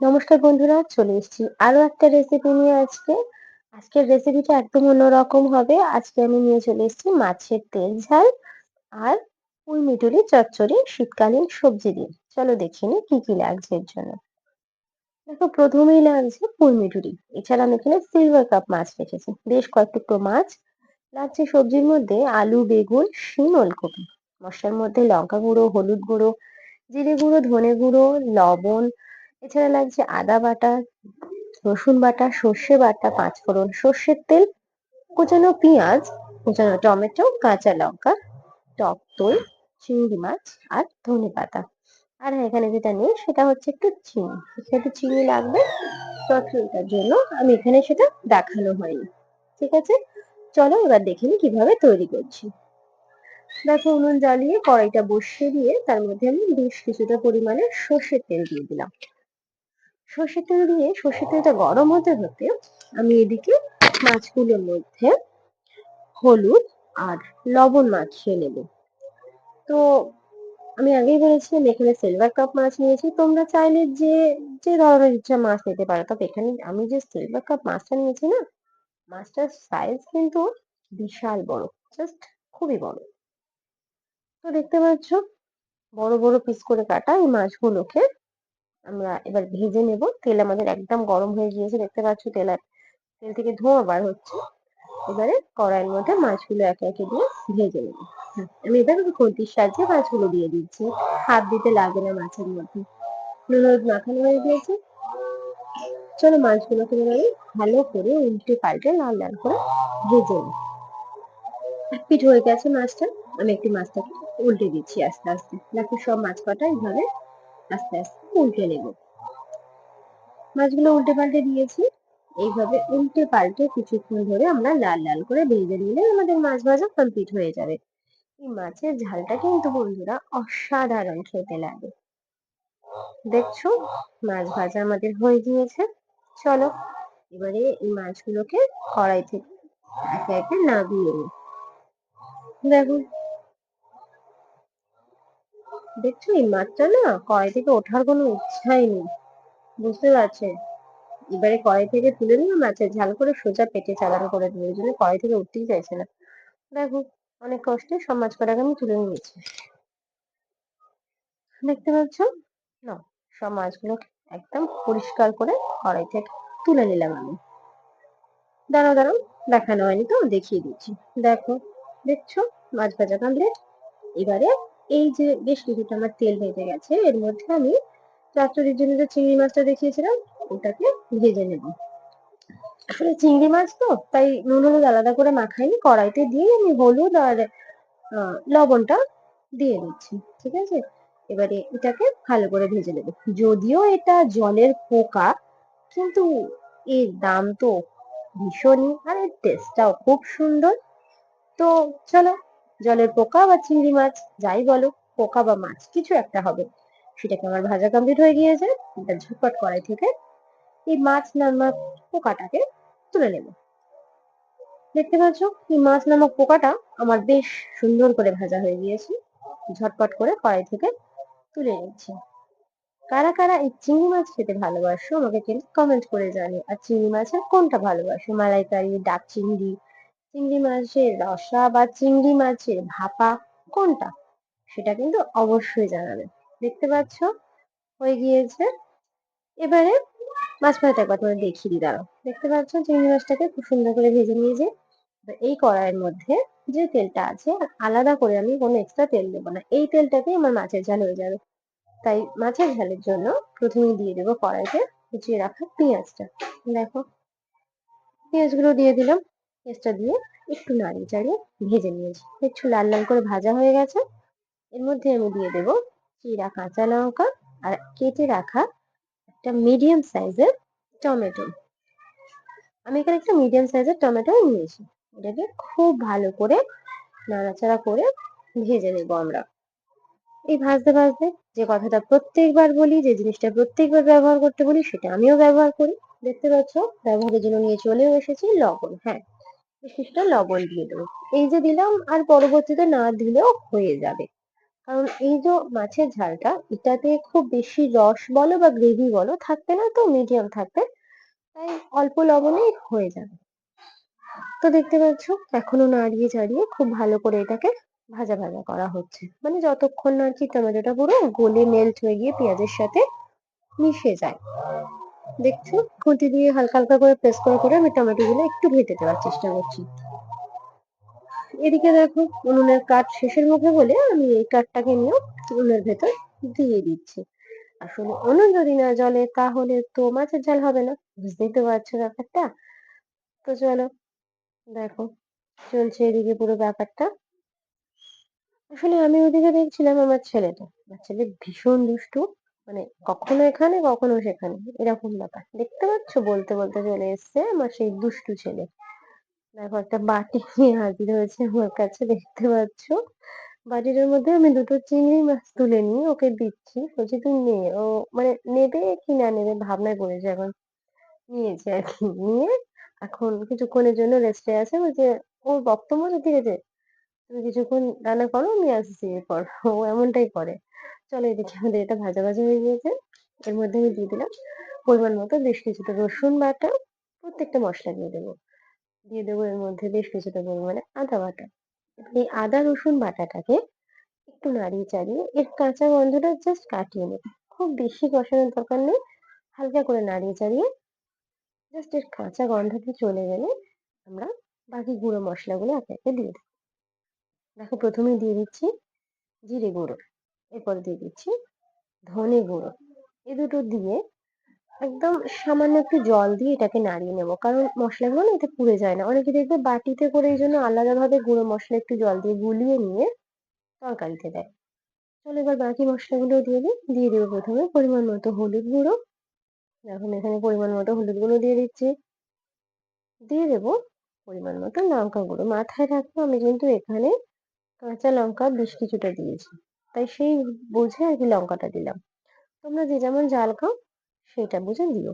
নমস্কার বন্ধুরা, চলে এসেছি আরো একটা রেসিপি নিয়ে আজকে। আজকের রেসিপিটা একদম অন্যরকম হবে। আজকে আমি নিয়ে চলে এসেছি মাছের তেল ঝাল আর পুঁই মিটুলি চচ্চড়ি শীতকালীন সবজি দিয়ে। চলো দেখে নিই কি কি লাগছে এর জন্য। দেখো, প্রথমেই লাগছে পুঁই মিটুলি। এছাড়া আমি এখানে সিলভার কাপ মাছ রেখেছি, বেশ কয়েক টুকরো মাছ। লাগছে সবজির মধ্যে আলু, বেগুন, শিম, ওলকপি। মশলার মধ্যে লঙ্কা গুঁড়ো, হলুদ গুঁড়ো, জিরে গুঁড়ো, ধনে গুঁড়ো, লবণ। এছাড়া লাগছে আদা বাটা, রসুন বাটা, সর্ষে বাটা, পাঁচফোড়ন, সর্ষের তেল, কুচানো পেঁয়াজ, কুচানো টমেটো, কাঁচা লঙ্কা, টক দই, চিংড়ি মাছ আর ধনেপাতা। আর হ্যাঁ, এখানে যেটা নেই সেটা হচ্ছে একটু চিনি। একটু চিনি লাগবে চচ্চড়িটার জন্য, আমি এখানে সেটা দেখানো হয়নি। ঠিক আছে, চলো এবার দেখে নিই কিভাবে তৈরি করছি। দেখো, উনুন জ্বালিয়ে কড়াইটা বসিয়ে দিয়ে তার মধ্যে আমি বেশ কিছুটা পরিমাণে সর্ষের তেল দিয়ে দিলাম। সর্ষের তেল দিয়ে সর্ষের তেলটা গরম হতে হতে আমি এদিকে মাছগুলোর মধ্যে হলুদ আর লবণ মাখিয়ে নেব। তো আমি আগেই বলেছিলাম এখানে সিলভার কাপ মাছ নিয়েছি। তোমরা চাইলে যে যে ধরনের ইচ্ছা মাছ নিতে পারো, তবে এখানে আমি যে সিলভার কাপ মাছটা নিয়েছি না, মাছটার সাইজ কিন্তু বিশাল বড়, জাস্ট খুবই বড়। তো দেখতে পাচ্ছ, বড় বড় পিস করে কাটা এই মাছগুলোকে আমরা এবার ভেজে নেব। তেল আমাদের একদম গরম হয়ে গিয়েছে, দেখতে পাচ্ছ তেল থেকে ধোঁয়া বার হচ্ছে। এবারে কড়াইয়ের মধ্যে মাছগুলো একে একে দিয়ে ভেজে নেব। আমি এবার খুন্তির সাহায্যে মাছগুলো দিয়ে দিচ্ছি, হাত দিতে লাগে না মাছের মধ্যে। নুন হলুদ মাখানো হয়ে গিয়েছে। চলো মাছগুলোকে এবারে ভালো করে উল্টে পাল্টে লাল লাল করে ভেজে নিই। এক পিঠ হয়ে গেছে মাছটা, আমি একটু মাছটাকে উল্টে দিচ্ছি আস্তে আস্তে। দেখো, সব মাছ কটা এইভাবে আস্তে আস্তে উল্টে নেব। মাছগুলো উল্টে পাল্টে দিয়েছি। এইভাবে উল্টে পাল্টে কিছুক্ষণ ধরে আমরা লাল লাল করে ভেজে নিলে আমাদের মাছ ভাজা কমপ্লিট হয়ে যাবে। এই মাছের ঝালটা কিন্তু বন্ধুরা অসাধারণ খেতে লাগে। দেখছো, মাছ ভাজা আমাদের হয়ে গিয়েছে। চলো এবারে এই মাছগুলোকে কড়াই থেকে একে একে নামিয়ে নিই। দেখো, দেখছো এই মাছটা না কড়াই থেকে ওঠার কোনো ইচ্ছাই নেই, বুঝতে পারছে। এবারে কড়াই থেকে তুলে নিয়ে মাছের ঝাল করে সোজা পেটে চালান করে দেবো, ওই জন্য কড়াই থেকে উঠতেই চাইছে না। দেখো, অনেক কষ্টে সব মাছ কটাকে আমি তুলে নিয়েছি। দেখতে পাচ্ছ না, সব মাছগুলো একদম পরিষ্কার করে কড়াই থেকে তুলে নিলাম আমি। দাঁড়াও দাঁড়াও, দেখানো হয়নি তো, দেখিয়ে দিচ্ছি। দেখো, দেখছো মাছ ভাজা কমপ্লিট। এবারে এই যে বেশ কিছুটা আমার তেল ভেজে গেছে, এর মধ্যে আমি চচ্চড়ির জন্য যে চিংড়ি মাছটা দেখিয়েছিলাম ওটাকে ভেজে নেব। আসলে চিংড়ি মাছ তো, তাই নুন হলুদ আলাদা করে মাখাইনি, কড়াইতে দিয়ে আমি হলুদ আর লবণটা দিয়ে দিচ্ছি। ঠিক আছে, এবারে এটাকে ভালো করে ভেজে নেব। যদিও এটা জলের পোকা, কিন্তু এর দাম তো ভীষণই, আর এর টেস্টটাও খুব সুন্দর। তো চলো, জলের পোকা বা চিংড়ি মাছ যাই বলো, পোকা বা মাছ কিছু একটা হবে। সেটাকে আমার ভাজা কমপ্লিট হয়ে গিয়েছে। এটা ঝটপট কড়াই থেকে এই মাছ নামক পোকাটাকে তুলে নেব। দেখতে পাচ্ছ, এই মাছ নামক পোকাটা আমার বেশ সুন্দর করে ভাজা হয়ে গিয়েছে। ঝটপট করে কড়াই থেকে তুলে নিচ্ছি। কারা কারা এই চিংড়ি মাছ খেতে ভালোবাসো আমাকে কিন্তু কমেন্ট করে জানিও। আর চিংড়ি মাছের কোনটা ভালোবাসো, মালাইকারি, ডাক চিংড়ি, চিংড়ি মাছের রসা বা চিংড়ি মাছের ভাপা, কোনটা সেটা কিন্তু অবশ্যই জানাবে। দেখতে পাচ্ছ হয়ে গিয়েছে। এবারে মাছ ভাজাটা একবার তোমাদের দেখিয়ে দিই, দাঁড়াও। দেখতে পাচ্ছ চিংড়ি মাছটাকে খুব সুন্দর করে ভেজে নিয়েছি। এই কড়াইয়ের মধ্যে যে তেলটা আছে, আলাদা করে আমি কোনো এক্সট্রা তেল দেবো না, এই তেলটাতেই আমার মাছের ঝাল হয়ে যাবে। তাই মাছের ঝালের জন্য প্রথমেই দিয়ে দেবো কড়াইতে কুচিয়ে রাখা পেঁয়াজটা। দেখো, পেঁয়াজগুলো দিয়ে দিলাম। পেঁয়াজটা দিয়ে একটু নাড়িয়ে চাড়িয়ে ভেজে নিয়েছি, একটু লাল লাল করে ভাজা হয়ে গেছে। এর মধ্যে আমি দিয়ে দেবো চিরা কাঁচা লঙ্কা আর কেটে রাখা একটা মিডিয়াম সাইজের টমেটো। আমি এখানে একটা মিডিয়াম সাইজের টমেটো নিয়েছি। এটাকে খুব ভালো করে নাড়াচাড়া করে ভেজে নেব আমরা। এই ভাজতে ভাজতে যে কথাটা প্রত্যেকবার বলি, যে জিনিসটা প্রত্যেকবার ব্যবহার করতে বলি, সেটা আমিও ব্যবহার করি। দেখতে পাচ্ছ, ব্যবহারের জন্য নিয়ে চলেও এসেছি লবণ। হ্যাঁ, বেশ কিছুটা লবণ দিয়ে দেবো। এই যে দিলাম, আর পরবর্তীতে না দিলেও হয়ে যাবে। কারণ এই যে মাছের ঝালটা, এটাতে খুব বেশি রস বলো বা গ্রেভি বলো থাকবে না, তো মিডিয়াম থাকবে। তাই অল্প লবণেই হয়ে যাবে। তো দেখতে পাচ্ছ এখনো নাড়িয়ে চাড়িয়ে খুব ভালো করে এটাকে ভাজা ভাজা করা হচ্ছে, মানে যতক্ষণ না আর কি টমেটোটা পুরো গলে মেল্ট হয়ে গিয়ে পেঁয়াজের সাথে মিশে যায়। দেখছো খুন্তি দিয়ে হালকা হালকা করে প্রেস করে করে আমি টমেটো গুলো একটু ভেজে দেওয়ার চেষ্টা করছি। এদিকে দেখো উনুনের কাঠ শেষের মুখে বলে আমি এই কাঠটাকে নিয়েও উনুনের ভেতর দিয়ে দিচ্ছি। আসলে উনুন যদি না জ্বলে তাহলে তো মাছের ঝাল হবে না, বুঝতেই তো পারছো ব্যাপারটা। তো চলো দেখো চলছে এদিকে পুরো ব্যাপারটা। আসলে আমি ওদিকে দেখছিলাম আমার ছেলে ভীষণ দুষ্টু, মানে কখনো এখানে কখনো সেখানে এরকম ব্যাপার। দেখতে পাচ্ছ বলতে বলতে চলে এসছে আমার সেই দুষ্টু ছেলে। দেখো একটা বাটি নিয়ে হাজির হয়েছে আমার কাছে, দেখতে পাচ্ছ। বাটিটার মধ্যে আমি দুটো চিংড়ি মাছ তুলে নিয়ে ওকে দিচ্ছি, বলছি তুই নে। ও মানে নেবে কি না নেবে ভাবনায় পড়েছে এখন। নিয়েছে আর কি, নিয়ে এখন কিছুক্ষণের জন্য রেস্টে আছে। বলছে ওর বক্তব্য তো ঠিক আছে, তুমি কিছুক্ষণ রান্না করো আমি আসছি এরপর। ও এমনটাই করে। চলো এদিকে আমাদের এটা ভাজা ভাজা হয়ে গিয়েছে। এর মধ্যে আমি দিয়ে দিলাম পরিমাণ মতো বেশ কিছুটা রসুন বাটা। প্রত্যেকটা মশলা দিয়ে দেবো। দিয়ে দেবো এর মধ্যে বেশ কিছুটা পরিমাণে আদা বাটা। এই আদা রসুন বাটাটাকে একটু নাড়িয়ে চাড়িয়ে এর কাঁচা গন্ধটা জাস্ট কাটিয়ে নেবো। খুব বেশি কষানোর দরকার নেই, হালকা করে নাড়িয়ে চাড়িয়ে জাস্ট এর কাঁচা গন্ধটা চলে গেলে আমরা বাকি গুঁড়ো মশলাগুলো একে একে দিয়ে দেবো। দেখো প্রথমেই দিয়ে দিচ্ছি জিরে গুঁড়ো, এরপর দিয়ে দিচ্ছি ধনে গুঁড়ো। এ দুটো দিয়ে একদম সামান্য একটু জল দিয়ে এটাকে নাড়িয়ে নেবো, কারণ মশলাগুলো না এতে পুড়ে যায় না। অনেকে দেখবে বাটিতে করে এই জন্য আলাদাভাবে গুঁড়ো মশলা একটু জল দিয়ে গুলিয়ে নিয়ে তরকারিতে দেয়। চলো এবার বাকি মশলাগুলো দিয়ে দিই। দিয়ে দেবো প্রথমে পরিমাণ মতো হলুদ গুঁড়ো। এখন এখানে পরিমাণ মতো হলুদ গুঁড়ো দিয়ে দিচ্ছি। দিয়ে দেবো পরিমাণ মতো লঙ্কা গুঁড়ো। মাথায় রাখবো আমি কিন্তু এখানে কাঁচা লঙ্কা বেশ কিছুটা দিয়েছি, তাই সেই বুঝে আর কি লঙ্কাটা দিলাম। তোমরা যে যেমন ঝাল খাও সেটা বুঝে দিও।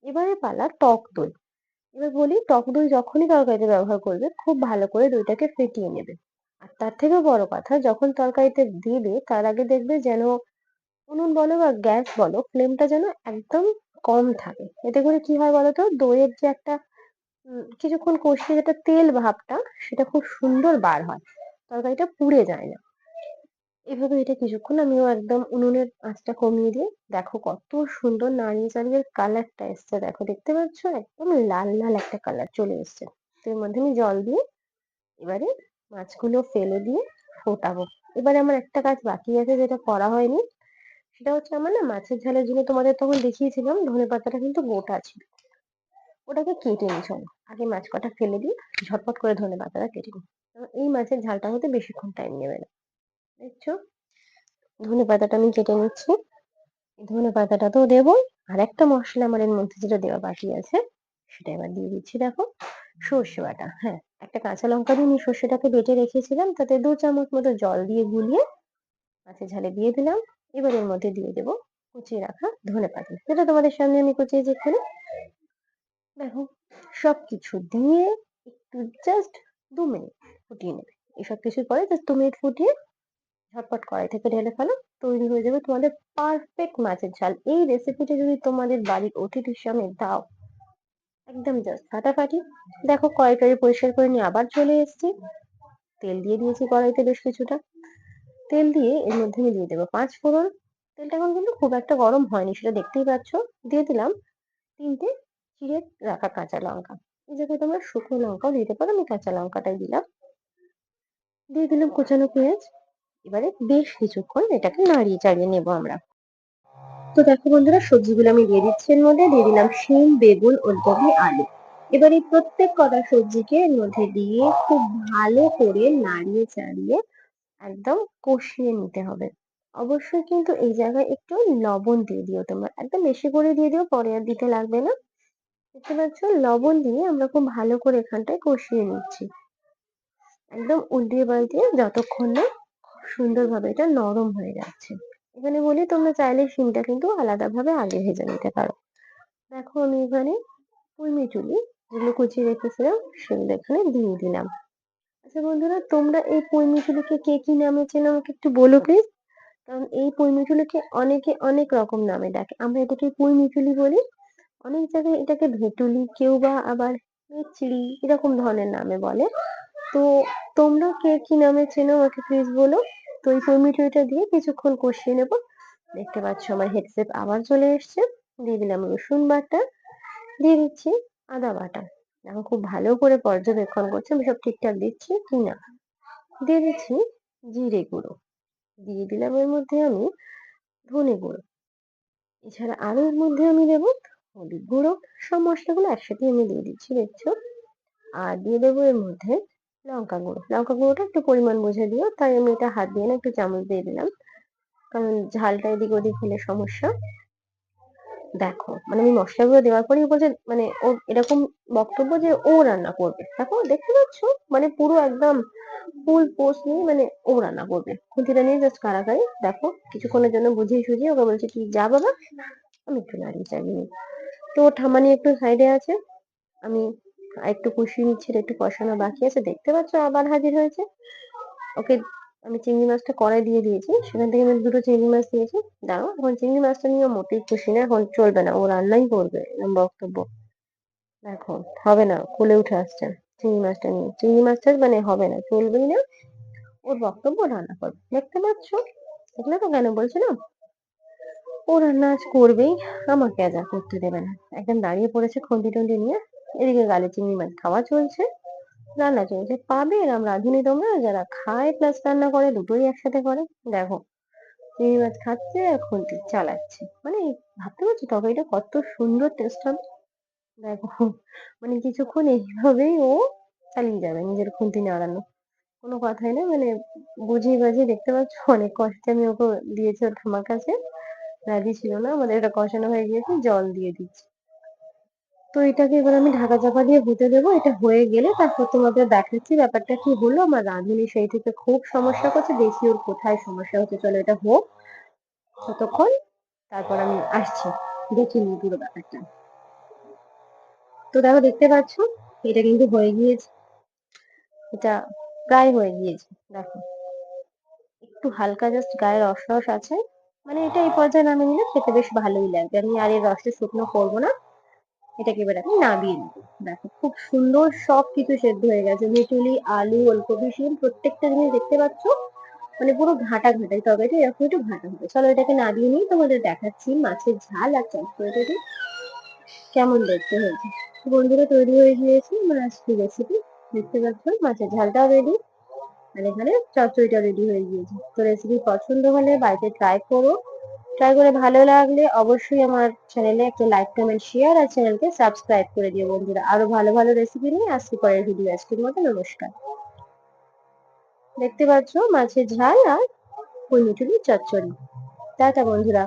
এবারে পালা টক দই। এবার বলি টক দই যখনই তরকারিতে ব্যবহার করবে খুব ভালো করে দইটাকে ফেটিয়ে নেবে। আর তার থেকেও বড় কথা, যখন তরকারিতে দিবে তার আগে দেখবে যেন উনুন বলো বা গ্যাস বলো ফ্লেমটা যেন একদম কম থাকে। এতে করে কি হয় বলতো, দইয়ের যে একটা কিছুক্ষণ কষিয়ে যেটা তেল ভাবটা সেটা খুব সুন্দর বার হয়, তরকারিটা পুড়ে যায় না। এভাবে এটা কিছুক্ষণ আমিও একদম উনুনের আঁচটা কমিয়ে দিয়ে দেখো কত সুন্দর নাড়িয়ে চাড়িয়ে কালারটা এসছে। দেখো দেখতে পাচ্ছ একদম লাল লাল একটা কালার চলে এসছে। তো এর মধ্যে আমি জল দিয়ে এবারে মাছগুলো ফেলে দিয়ে ফোটাবো। এবারে আমার একটা কাজ বাকি আছে যেটা করা হয়নি, সেটা হচ্ছে আমার না মাছের ঝালের জন্য তোমাদের তখন দেখিয়েছিলাম ধনেপাতাটা কিন্তু গোটা ছিল। ওটাকে কেটে নিই, চলো আগে মাছ কটা ফেলে দিই, ঝটপট করে ধনেপাতাটা কেটে নিই। কারণ এই মাছের ঝালটা হতে বেশিক্ষণ টাইম নেবে না। দেখছো ধনেপাতাটা আমি কেটে নিচ্ছি। ধনেপাতাটা তো দেবোই, আর একটা মশলা আমার এর মধ্যে যেটা দেওয়া বাকি আছে সেটা এবার দিয়ে দিচ্ছি। দেখো সর্ষে বাটা, হ্যাঁ একটা কাঁচা লঙ্কা দিয়ে আমি সর্ষেটাকে বেটে রেখেছিলাম, তাতে 2 চামচ মতো জল দিয়ে গুলিয়ে মাছের ঝালে দিয়ে দিলাম। এবার এর মধ্যে দিয়ে দেবো কুচিয়ে রাখা ধনেপাতা, যেটা তোমাদের সামনে আমি কুচিয়েছি এখানে। দেখো সবকিছু দিয়ে একটু জাস্ট 2 মিনিট ফুটিয়ে নেবে। এসব কিছুর পরে জাস্ট 2 মিনিট ফুটিয়ে ঝটপট কড়াই থেকে ঢেলে ফেলো। তৈরি হয়ে যাবে তোমাদের পারফেক্ট মাছের ঝাল। এই রেসিপিটা যদি তোমাদের বাড়ির অতিথির সামনে দাও একদম জাস্ট ফাটাফাটি। দেখো কড়াইটারি পরিষ্কার করে নিয়ে আবার চলে এসেছি। তেল দিয়ে দিয়েছি কড়াইতে বেশ কিছুটা। তেল দিয়ে এর মধ্যে আমি দিয়ে দেবো 5 ফোড়ন। তেলটা এখন কিন্তু খুব একটা গরম হয়নি সেটা দেখতেই পাচ্ছ। দিয়ে দিলাম 3টে চিড়ে রাখা কাঁচা লঙ্কা। এই জায়গায় তোমরা শুকনো লঙ্কাও দিতে পারো, আমি কাঁচা লঙ্কাটাই দিলাম। দিয়ে দিলাম কুচানো পেঁয়াজ। এবারে বেশ কিছুক্ষণ এটাকে নাড়িয়ে চাড়িয়ে নেবো আমরা। তো দেখো বন্ধুরা সবজিগুলো আমি দিয়ে দিচ্ছি। এর মধ্যে দিয়ে দিলাম শিম, বেগুন, ওলকপি, আলু। এবার এই প্রত্যেক কটা সবজিকে এর মধ্যে দিয়ে খুব ভালো করে নাড়িয়ে চাড়িয়ে একদম কষিয়ে নিতে হবে। অবশ্যই কিন্তু এই জায়গায় একটু লবণ দিয়ে দিও তোমরা, একদম বেশি করে দিয়ে দিও, পরে আর দিতে লাগবে না। দেখতে পাচ্ছ লবণ দিয়ে আমরা খুব ভালো করে এখানটায় কষিয়ে নিচ্ছি, একদম উল্টিয়ে পাল্টিয়ে যতক্ষণ না সুন্দরভাবে এটা নরম হয়ে যাচ্ছে। এখানে বলি তোমরা চাইলে শিমটা কিন্তু আলাদাভাবে আগে ভেজে নিতে পারো। দেখো আমি এখানে পুঁই মিচুলি যেগুলো কুচিয়ে রেখেছিলাম সেগুলো এখানে দিয়ে দিলাম। আচ্ছা বন্ধুরা, তোমরা এই পুঁই মিঠুলিকে কে কি নামে চেনো আমাকে একটু বলো প্লিজ। কারণ এই পুঁই মিঠুলিকে অনেকে অনেক রকম নামে ডাকে। আমরা এটাকে পুঁই মিঠুলি বলি, অনেক জায়গায় এটাকে ভেটুলি, কেউ বা আবার চিড়ি এরকম ধরনের নামে বলে। তো তোমরা কে কি নামে চেনো আমাকে প্লিজ বলো। তো এই পুঁই মিঠুলিটা দিয়ে কিছুক্ষণ কষিয়ে নেবো। দেখতে পাচ্ছ আমার হেডসেট আবার চলে এসছে। দিয়ে দিলাম রসুন বাটা, দিয়ে দিচ্ছি আদা বাটা। দেখো খুব ভালো করে পর্যবেক্ষণ করছি আমি সব ঠিকঠাক দিচ্ছি কিনা। দিয়ে দিচ্ছি জিরে গুঁড়ো, দিয়ে দিলাম এর মধ্যে আমি ধনে গুঁড়ো, এছাড়া আরো এর মধ্যে আমি দেবো হলুদ গুঁড়ো। সব মশলাগুলো একসাথে আমি দিয়ে দিচ্ছি দেখছো। আর দিয়ে দেবো এর মধ্যে লঙ্কা গুঁড়ো। লঙ্কা গুঁড়োটা একটু পরিমাণ বুঝে দিও, তাই আমি এটা হাত দিয়ে না একটু চামচ দিয়ে দিলাম, কারণ ঝালটা এদিক ওদিক হলে সমস্যা। দেখো মানে আমি মশলাগুলো দেওয়ার পরেই বলছে, মানে ওর এরকম বক্তব্য যে ও রান্না করবে। দেখো দেখতে পাচ্ছ, মানে পুরো একদম ফুল পোস্ট নিয়ে মানে ও রান্না করবে, খুন্তিটা নিয়ে জাস্ট কারাকারি। দেখো কিছুক্ষণের জন্য বুঝিয়ে সুঝিয়ে ওকে বলছে কি যা বাবা, আমি একটু নাড়িয়ে চালিয়ে নিই। তো ওর ঠাম্মা নিয়ে একটু সাইডে আছে, আমি একটু কষিয়ে নিচ্ছি, একটু কষানো বাকি আছে। দেখতে পাচ্ছ আবার হাজির হয়েছে। ওকে আমি চিংড়ি মাছটা কড়াই দিয়ে দিয়েছি, সেখান থেকে আমি দুটো চিংড়ি মাছ দিয়েছি। দাঁড়াও, এখন চিংড়ি মাছটা নিয়ে মোটেই খুশি না, এখন চলবে না, ও রান্নাই করবে এরকম বক্তব্য। দেখো হবে না, কোলে উঠে আসছে চিংড়ি মাছটা নিয়ে। চিংড়ি মাছটা মানে হবে না, চলবেই না, ওর বক্তব্য রান্না করবে। দেখতে পাচ্ছ, দেখলে তো কেন বলছিলাম, ও রান্না আজ করবেই, আমাকে আজ আর করতে দেবে না। একদম দাঁড়িয়ে পড়েছে খুন্তি টুন্তি নিয়ে, এদিকে গালে চিংড়ি মাছ খাওয়া চলছে, রান্না চলছে। পাবে এরম রাঁধুনি তোমরা, যারা খায় প্লাস রান্না করে, দুটোই একসাথে করে। দেখো চিংড়ি মাছ খাচ্ছে আর খুন্তি চালাচ্ছে, মানে ভাবতে পারছো তরকারিটা কত সুন্দর টেস্ট হবে। দেখো মানে কিছুক্ষণ এইভাবেই ও চালিয়ে যাবে নিজের খুন্তি নাড়ানো, কোনো কথাই না, মানে বুঝিয়ে বাজিয়ে। দেখতে পাচ্ছ অনেক কষ্টে আমি ওকে দিয়েছি ওর ঠাম্মার কাছে, রাজি ছিল না। আমাদের এটা কষানো হয়ে গিয়েছে, জল দিয়ে দিচ্ছি। তো এটাকে এবার আমি ঢাকা চাপা দিয়ে হতে দেবো। এটা হয়ে গেলে তারপর তোমাদের দেখাচ্ছি ব্যাপারটা কি হলো। আমার রাঁধুনি সেই থেকে খুব সমস্যা করছে, দেখি ওর কোথায় সমস্যা হচ্ছে। চলো এটা হোক ততক্ষণ, তারপর আমি আসছি, দেখি নিই পুরো ব্যাপারটা। তো দেখো দেখতে পাচ্ছ এটা কিন্তু হয়ে গিয়েছে, এটা প্রায় হয়ে গিয়েছে। দেখো একটু হালকা জাস্ট গায়ে রস রস আছে, মানে এটা এই পর্যায়ে নামিয়ে নিলে খেতে বেশ ভালোই লাগবে। আমি আর এর রসটা শুকনো করবো না, এটাকে এবার আমি নামিয়ে নেবো। দেখো খুব সুন্দর সব কিছু সেদ্ধ হয়ে গেছে, মিঠুলি, আলু, ওলকপি, শিম, প্রত্যেকটা জিনিস দেখতে পাচ্ছ, মানে পুরো ঘাটা ঘাটাই। তরকারিটা এরকম একটু ঘাটা হবে। চলো এটাকে নামিয়ে নিই, তোমাদের দেখাচ্ছি মাছের ঝাল আর চচ্চড়িটা কেমন দেখতে হয়েছে। তো বন্ধুরা তৈরি হয়ে গিয়েছে আমার আজকের রেসিপি। দেখতে পাচ্ছ মাছের ঝালটাও রেডি, আর এখানে চচ্চড়িটা রেডি হয়ে গিয়েছে। তো রেসিপি পছন্দ হলে বাড়িতে ট্রাই করো। ট্রাই করে ভালো লাগলে অবশ্যই আমার চ্যানেলে একটা লাইক, কমেন্ট, শেয়ার আর চ্যানেলকে সাবস্ক্রাইব করে দিও বন্ধুরা। আরো ভালো ভালো রেসিপি নিয়ে আসছি পরের ভিডিও। আজকের মতো নমস্কার। দেখতে পাচ্ছ মাছের ঝাল আর কুইমিটুলি চচ্চড়ি। টাটা বন্ধুরা।